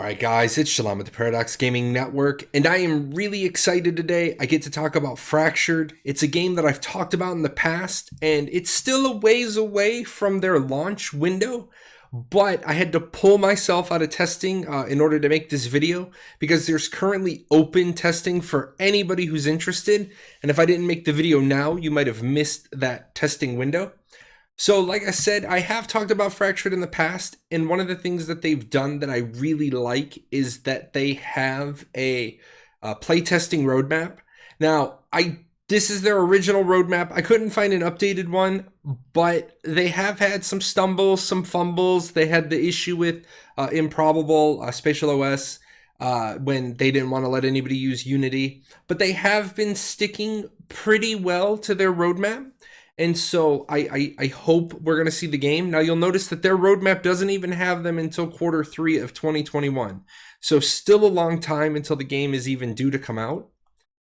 Alright guys, it's Jahlon with the Paradox Gaming Network, and I am really excited today. I get to talk about Fractured. It's a game that I've talked about in the past, and it's still a ways away from their launch window, but I had to pull myself out of testing in order to make this video, because there's currently open testing for anybody who's interested, and if I didn't make the video now, you might have missed that testing window. So like I said, I have talked about Fractured in the past, and one of the things that they've done that I really like is that they have a playtesting roadmap. Now, this is their original roadmap. I couldn't find an updated one, but they have had some stumbles, some fumbles. They had the issue with Improbable Spatial OS when they didn't want to let anybody use Unity, but they have been sticking pretty well to their roadmap. And so I hope we're going to see the game. Now you'll notice that their roadmap doesn't even have them until Q3 of 2021. So still a long time until the game is even due to come out.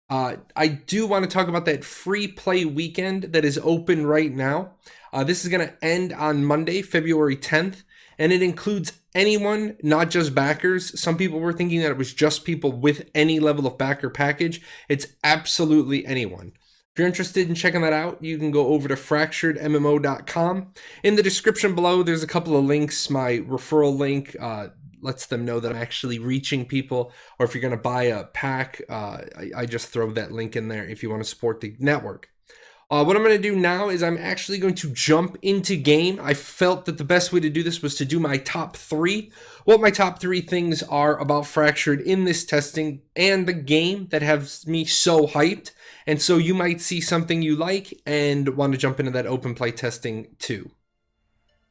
I do want to talk about that free play weekend that is open right now. This is going to end on Monday, February 10th. And it includes anyone, not just backers. Some people were thinking that it was just people with any level of backer package. It's absolutely anyone. If you're interested in checking that out, you can go over to fracturedmmo.com. In the description below, there's a couple of links. My referral link lets them know that I'm actually reaching people, or if you're going to buy a pack, I just throw that link in there if you want to support the network. What I'm going to do now is I'm actually going to jump into game. I felt that the best way to do this was to do my top 3. What my top 3 things are about Fractured in this testing and the game that has me so hyped. And so you might see something you like and want to jump into that open play testing too.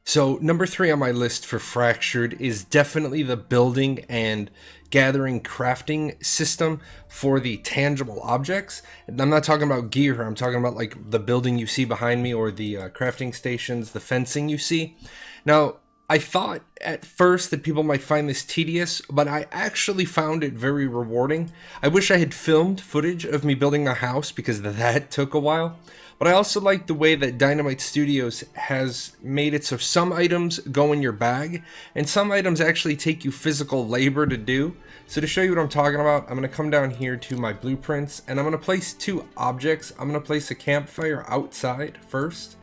So number 3 on my list for Fractured is definitely the building and gathering crafting system for the tangible objects. And I'm not talking about gear, I'm talking about like the building you see behind me, or the crafting stations, the fencing you see. Now, I thought at first that people might find this tedious, but I actually found it very rewarding. I wish I had filmed footage of me building a house, because that took a while. But I also like the way that Dynamight Studios has made it so some items go in your bag, and some items actually take you physical labor to do. So to show you what I'm talking about, I'm going to come down here to my blueprints, and I'm going to place 2 objects. I'm going to place a campfire outside first,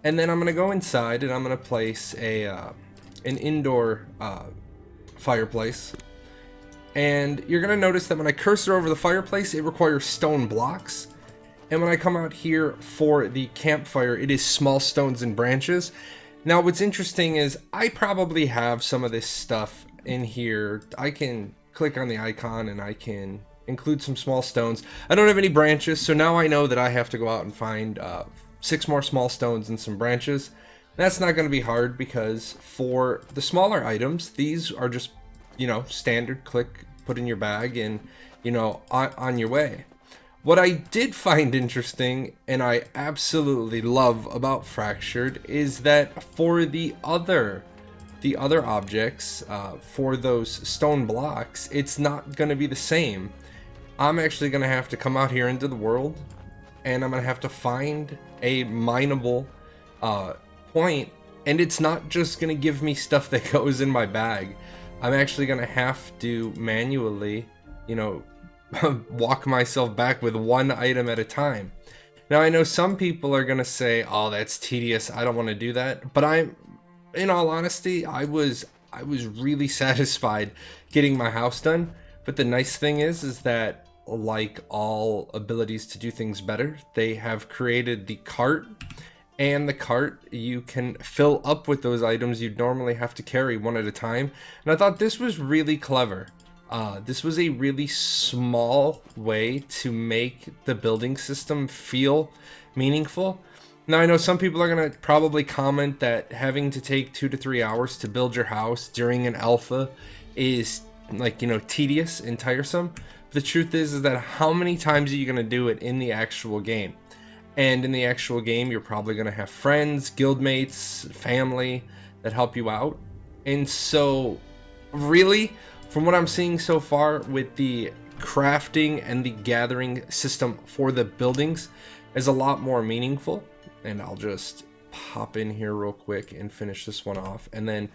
and then I'm going to go inside and I'm going to place an indoor fireplace. And you're going to notice that when I cursor over the fireplace, it requires stone blocks. And when I come out here for the campfire, it is small stones and branches. Now what's interesting is I probably have some of this stuff in here. I can click on the icon and I can include some small stones. I don't have any branches, so now I know that I have to go out and find 6 more small stones and some branches. That's not going to be hard, because for the smaller items, these are just, standard click, put in your bag, and, on your way. What I did find interesting, and I absolutely love about Fractured, is that for the other objects, for those stone blocks, it's not going to be the same. I'm actually going to have to come out here into the world, and I'm going to have to find a mineable point, and it's not just going to give me stuff that goes in my bag. I'm actually going to have to manually, walk myself back with 1 item at a time. Now I know some people are gonna say, oh, that's tedious, I don't want to do that, but in all honesty, I was really satisfied getting my house done. But the nice thing is that, like all abilities to do things better, they have created the cart, and the cart you can fill up with those items you'd normally have to carry one at a time. And I thought this was really clever. This was a really small way to make the building system feel meaningful. Now I know some people are going to probably comment that having to take 2 to 3 hours to build your house during an alpha is tedious and tiresome. But the truth is that how many times are you going to do it in the actual game? And in the actual game, you're probably going to have friends, guildmates, family that help you out. And so really, from what I'm seeing so far with the crafting and the gathering system for the buildings, is a lot more meaningful. And I'll just pop in here real quick and finish this one off. And then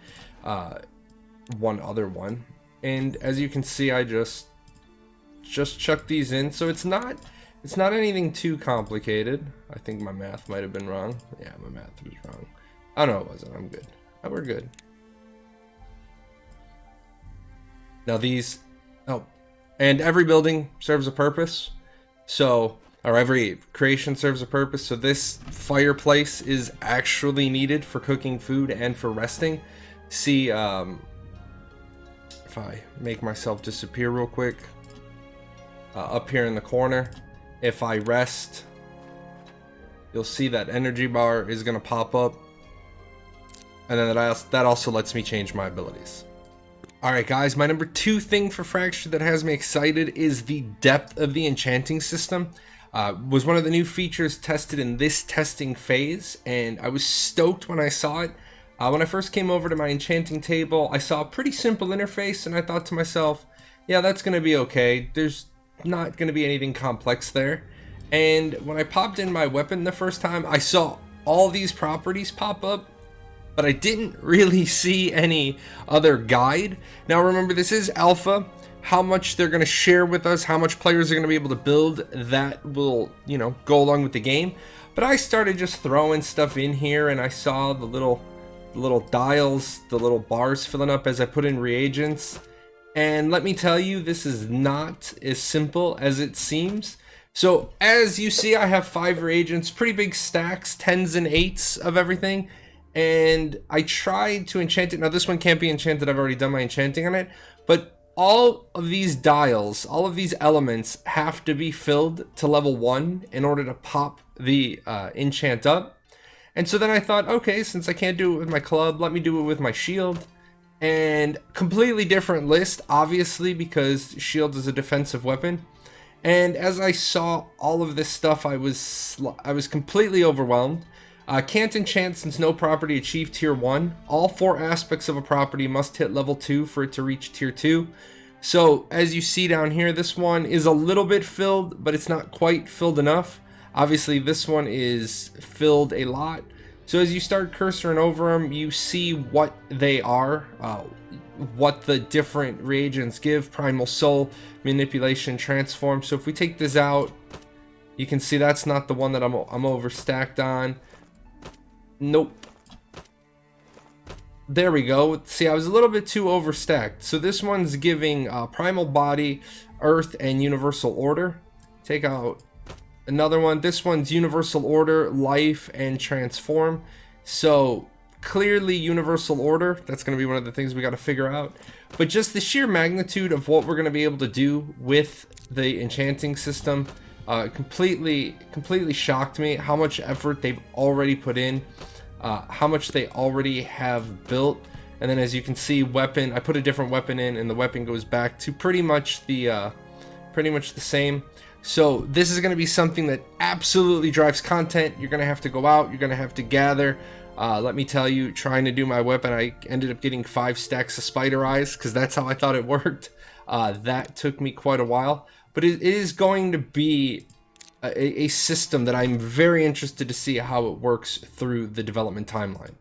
one other one. And as you can see, I just chuck these in. So it's not anything too complicated. I think my math might have been wrong. Yeah, my math was wrong. Oh no, it wasn't. I'm good. Oh, we're good. Now these, oh, and every building serves a purpose. So, or every creation serves a purpose. So this fireplace is actually needed for cooking food and for resting. See, if I make myself disappear real quick, up here in the corner, if I rest, you'll see that energy bar is going to pop up. And then that also lets me change my abilities. Alright guys, my number 2 thing for Fractured that has me excited is the depth of the Enchanting System. Was one of the new features tested in this testing phase, and I was stoked when I saw it. When I first came over to my enchanting table, I saw a pretty simple interface, and I thought to myself, yeah, that's going to be okay. There's not going to be anything complex there. And when I popped in my weapon the first time, I saw all these properties pop up, but I didn't really see any other guide. Now remember, this is alpha. How much they're going to share with us, how much players are going to be able to build, that will, you know, go along with the game. But I started just throwing stuff in here, and I saw the little dials, the little bars filling up as I put in reagents. And let me tell you, this is not as simple as it seems. So as you see, I have 5 reagents, pretty big stacks, 10s and 8s of everything. And I tried to enchant it. Now this one can't be enchanted, I've already done my enchanting on it. But all of these dials, all of these elements have to be filled to level 1 in order to pop the enchant up. And so then I thought, okay, since I can't do it with my club, let me do it with my shield. And completely different list, obviously, because shield is a defensive weapon. And as I saw all of this stuff, I was completely overwhelmed. Can't enchant since no property achieved tier 1. All 4 aspects of a property must hit level 2 for it to reach tier 2. So as you see down here, this one is a little bit filled, but it's not quite filled enough. Obviously this one is filled a lot. So as you start cursoring over them, you see what they are, what the different reagents give: primal soul, manipulation, transform. So if we take this out, you can see that's not the one that I'm overstacked on. Nope. There we go. See, I was a little bit too overstacked. So this one's giving primal body, earth, and universal order. Take out another one. This one's universal order, life, and transform. So clearly universal order. That's going to be one of the things we got to figure out. But just the sheer magnitude of what we're going to be able to do with the enchanting system completely shocked me. How much effort they've already put in. How much they already have built. And then as you can see, weapon, I put a different weapon in, and the weapon goes back to pretty much the same. So this is going to be something that absolutely drives content. You're going to have to go out, you're going to have to gather. Let me tell you, trying to do my weapon, I ended up getting 5 stacks of spider eyes, because that's how I thought it worked. That took me quite a while, but it is going to be a system that I'm very interested to see how it works through the development timeline.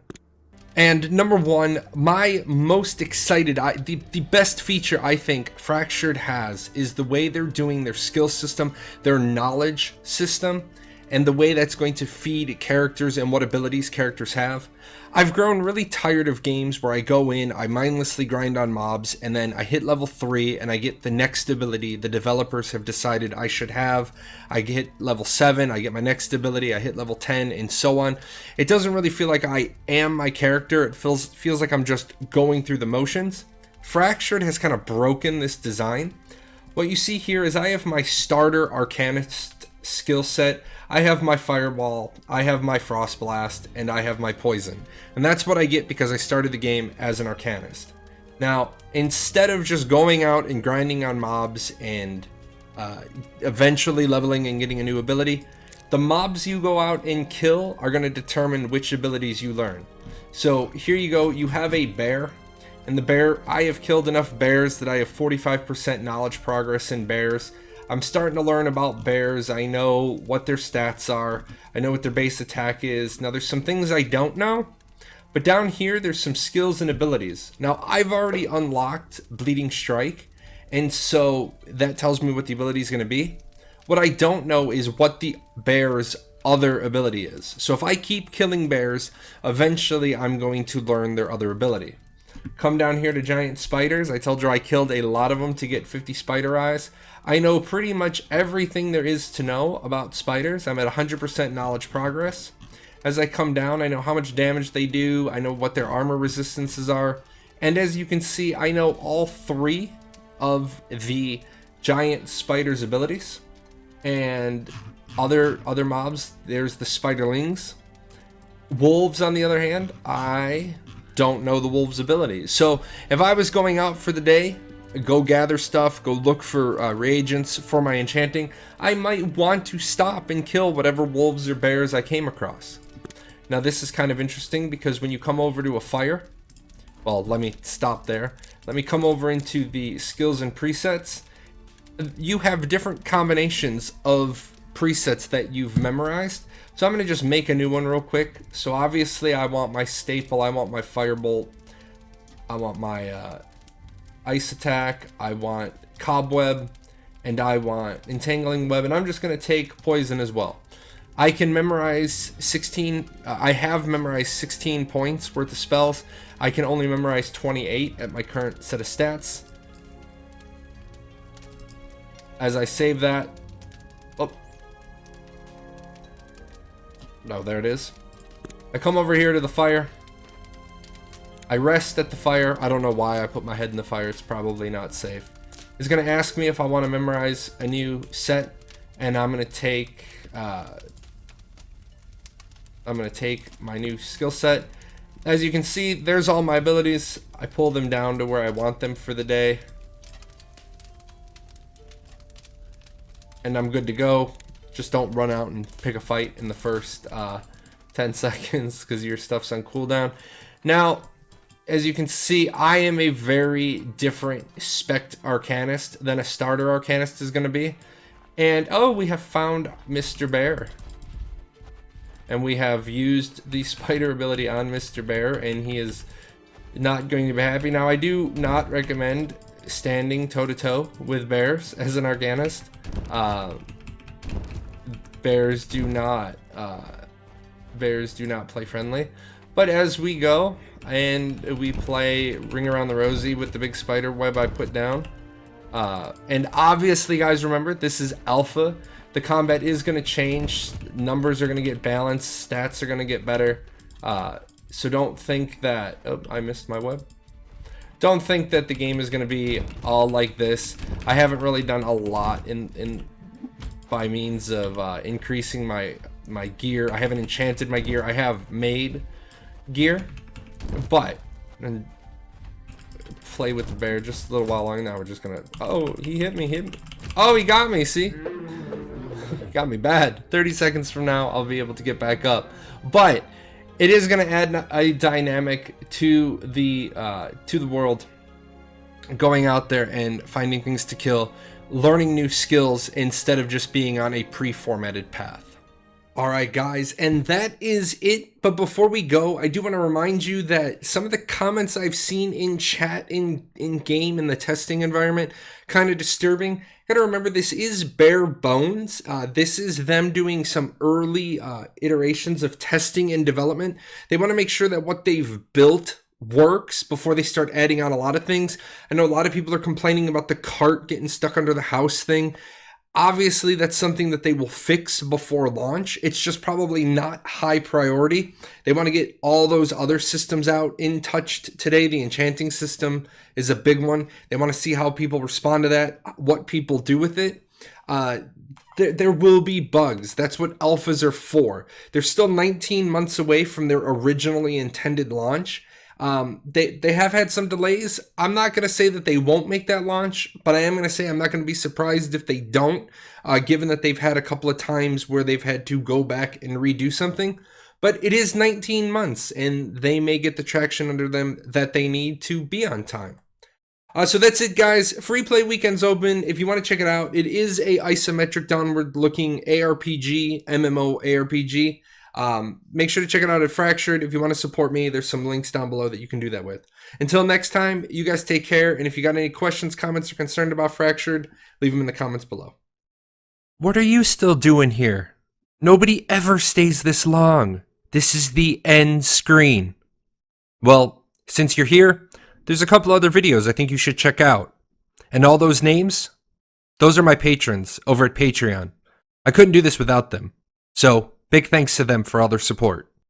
And number 1, my most excited, the best feature I think Fractured has is the way they're doing their skill system, their knowledge system, and the way that's going to feed characters and what abilities characters have. I've grown really tired of games where I go in, I mindlessly grind on mobs, and then I hit level 3 and I get the next ability the developers have decided I should have. I get level 7, I get my next ability, I hit level 10, and so on. It doesn't really feel like I am my character. It feels like I'm just going through the motions. Fractured has kind of broken this design. What you see here is I have my starter arcanist skill set. I have my fireball, I have my frost blast, and I have my poison. And that's what I get because I started the game as an arcanist. Now, instead of just going out and grinding on mobs and eventually leveling and getting a new ability, the mobs you go out and kill are going to determine which abilities you learn. So here you go, you have a bear. And the bear, I have killed enough bears that I have 45% knowledge progress in bears. I'm starting to learn about bears. I know what their stats are. I know what their base attack is. Now there's some things I don't know, But down here, there's some skills and abilities. Now, I've already unlocked Bleeding Strike, and so that tells me what the ability is going to be. What I don't know is what the bear's other ability is. So if I keep killing bears, eventually I'm going to learn their other ability. Come down here to giant spiders. I told you I killed a lot of them to get 50 spider eyes. I know pretty much everything there is to know about spiders. I'm at 100% knowledge progress. As I come down, I know how much damage they do. I know what their armor resistances are. And as you can see, I know all 3 of the giant spider's abilities. And other mobs, there's the spiderlings. Wolves, on the other hand, I don't know the wolves' abilities. So if I was going out for the day, go gather stuff, go look for reagents for my enchanting, I might want to stop and kill whatever wolves or bears I came across. Now this is kind of interesting because when you come over to a fire, well, let me stop there. Let me come over into the skills and presets. You have different combinations of presets that you've memorized. So I'm going to just make a new one real quick. So obviously I want my staple, I want my firebolt, I want my ice attack, I want cobweb, and I want entangling web, and I'm just going to take poison as well. I can memorize 16, I have memorized 16 points worth of spells. I can only memorize 28 at my current set of stats. As I save that, oh, no, there it is. I come over here to the fire. I rest at the fire. I don't know why I put my head in the fire. It's probably not safe. It's going to ask me if I want to memorize a new set, and I'm going to take my new skill set. As you can see, there's all my abilities. I pull them down to where I want them for the day. And I'm good to go. Just don't run out and pick a fight in the first 10 seconds because your stuff's on cooldown. Now, as you can see, I am a very different spec arcanist than a starter arcanist is going to be. And oh, we have found Mr. Bear. And we have used the spider ability on Mr. Bear, and he is not going to be happy. Now, I do not recommend standing toe-to-toe with bears as an arcanist. Bears do not play friendly. But as we go and we play Ring Around the Rosie with the big spider web I put down, and obviously, guys, remember, this is alpha. The combat is going to change. Numbers are going to get balanced. Stats are going to get better. So don't think that... Oh, I missed my web. Don't think that the game is going to be all like this. I haven't really done a lot by means of increasing my gear. I haven't enchanted my gear. I have made gear, but and play with the bear just a little while longer. Now we're just gonna... Oh, he hit me. Oh, he got me. See, got me bad. 30 seconds from now, I'll be able to get back up, but it is going to add a dynamic to the world, going out there and finding things to kill, learning new skills instead of just being on a pre-formatted path. Alright guys, and that is it. But before we go, I do want to remind you that some of the comments I've seen in chat, in game, in the testing environment, kind of disturbing. Gotta remember, this is bare bones. This is them doing some early iterations of testing and development. They want to make sure that what they've built works before they start adding on a lot of things. I know a lot of people are complaining about the cart getting stuck under the house thing. Obviously, that's something that they will fix before launch. It's just probably not high priority. They want to get all those other systems out in touched today. The Enchanting System is a big one. They want to see how people respond to that, what people do with it. There will be bugs. That's what alphas are for. They're still 19 months away from their originally intended launch. They have had some delays. I'm not going to say that they won't make that launch, but I am going to say I'm not going to be surprised if they don't, given that they've had a couple of times where they've had to go back and redo something. But it is 19 months, and they may get the traction under them that they need to be on time. So that's it, guys. Free play weekend's open. If you want to check it out, it is a isometric downward looking ARPG, MMOARPG. Make sure to check it out at Fractured. If you want to support me, there's some links down below that you can do that with. Until next time, you guys take care. And if you got any questions, comments, or concerned about Fractured, leave them in the comments below. What are you still doing here? Nobody ever stays this long. This is the end screen. Well, since you're here, there's a couple other videos I think you should check out. And all those names, those are my patrons over at Patreon. I couldn't do this without them. So, big thanks to them for all their support.